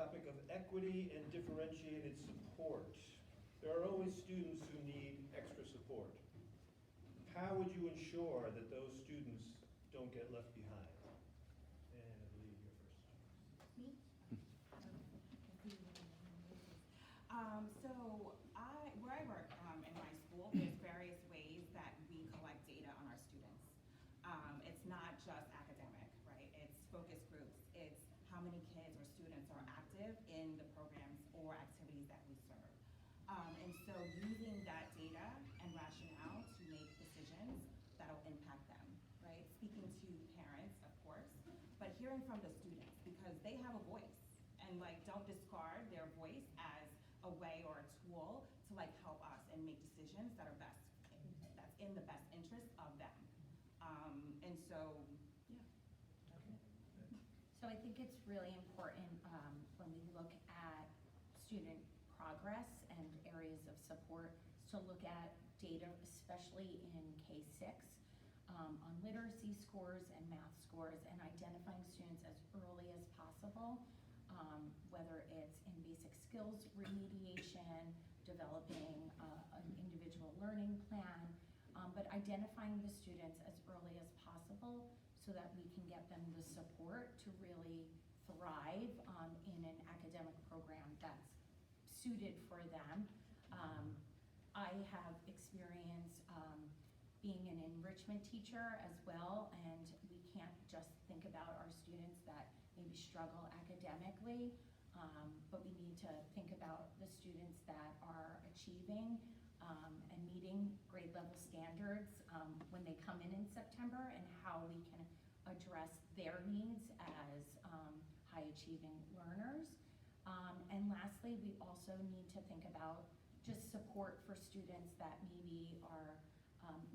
topic of equity and differentiated support. There are always students who need extra support. How would you ensure that those students don't get left behind? And I believe you're first. Me? Where I work in my school, there's various ways that we collect data on our students. It's not just academic, right? It's focus groups. It's how many kids or students are active in the programs or activities that we serve. And so using that data and rationale to make decisions that'll impact them, right? Speaking to parents, of course, but hearing from the students because they have a voice, and like don't discard their voice as a way or a tool to like help us and make decisions that are that's in the best interest of them. And so, yeah. So I think it's really important when we look at student progress and areas of support to look at data, especially in K-6, on literacy scores and math scores, and identifying students as early as possible, whether it's in basic skills remediation, developing an individual learning plan, but identifying the students as early as possible so that we can get them the support to really thrive in an academic program that's suited for them. I have experience being an enrichment teacher as well, and we can't just think about our students that maybe struggle academically, but we need to think about the students that are achieving and meeting grade level standards when they come in September, and how we can address their needs as high achieving learners. And lastly, we also need to think about just support for students that maybe are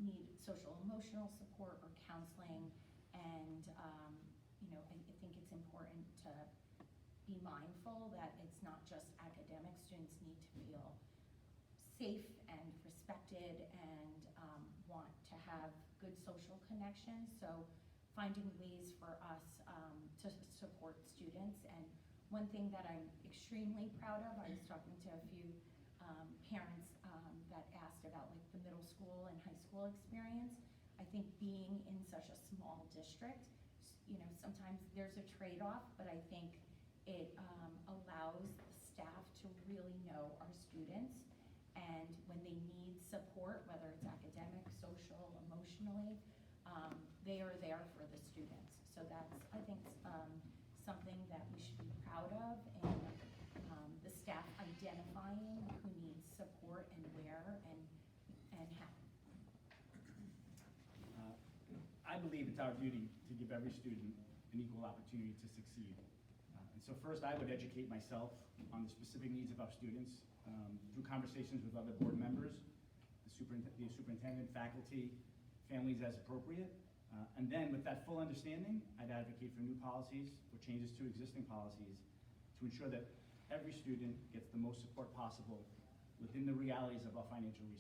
need social emotional support or counseling. And I think it's important to be mindful that it's not just academic. Students need to feel safe and respected and want to have good social connections. So finding ways for us to support students. And one thing that I'm extremely proud of, I was talking to a few parents that asked about like the middle school and high school experience. I think being in such a small district, sometimes there's a trade-off, but I think it allows the staff to really know our students, and when they need support, whether it's academic, social, emotionally, they are there for the students. So that's, I think, something that we should be proud of, and the staff identifying who needs support and where and how. I believe it's our duty to give every student an equal opportunity to succeed. And so first I would educate myself on the specific needs of our students through conversations with other board members, the superintendent, faculty, families as appropriate. And then with that full understanding, I'd advocate for new policies or changes to existing policies to ensure that every student gets the most support possible within the realities of our financial resources.